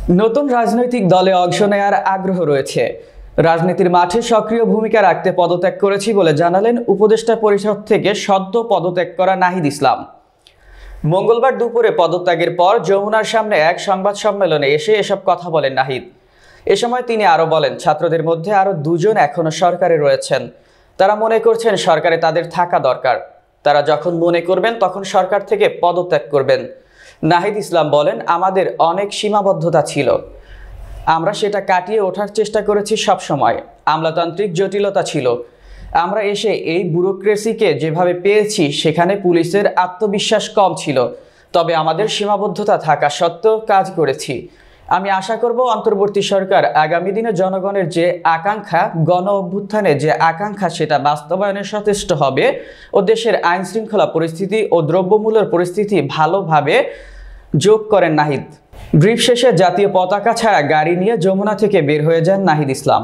নতুন রাজনৈতিক দলে অংশ নেয়ার আগ্রহ রয়েছে। রাজনীতির মাঠে সক্রিয় ভূমিকা রাখতে পদত্যাগ করেছি বলে জানালেন উপদেষ্টা পরিষদ থেকে সদ্য পদত্যাগ করা নাহিদ ইসলাম। মঙ্গলবার দুপুরে পদত্যাগের পর যমুনার সামনে এক সংবাদ সম্মেলনে এসে এসব কথা বলেন নাহিদ। এ সময় তিনি আরও বলেন, ছাত্রদের মধ্যে আরও দুজন এখনো সরকারে রয়েছেন। তারা মনে করছেন সরকারে তাদের থাকা দরকার। তারা যখন মনে করবেন তখন সরকার থেকে পদত্যাগ করবেন। নাহিদ ইসলাম বলেন, আমাদের অনেক সীমাবদ্ধতা ছিল, আমরা সেটা কাটিয়ে ওঠার চেষ্টা করেছি। সব সময় আমলাতান্ত্রিক জটিলতা ছিল। আমরা এসে এই ব্যুরোক্রেসিকে যেভাবে পেয়েছি সেখানে পুলিশের আত্মবিশ্বাস কম ছিল, তবে আমাদের সীমাবদ্ধতা থাকা সত্ত্বেও কাজ করেছি। আমি আশা করব অন্তর্বর্তী সরকার আগামী দিনে জনগণের যে আকাঙ্ক্ষা, গণ অভ্যুত্থানে যে আকাঙ্ক্ষা, সেটা বাস্তবায়নে সচেষ্ট হবে ও দেশের আইন শৃঙ্খলা পরিস্থিতি ও দ্রব্যমূল্যের পরিস্থিতি ভালোভাবে যোগ করেন নাহিদ। ব্রিফ শেষে জাতীয় পতাকা ছাড়া গাড়ি নিয়ে যমুনা থেকে বের হয়ে যান নাহিদ ইসলাম।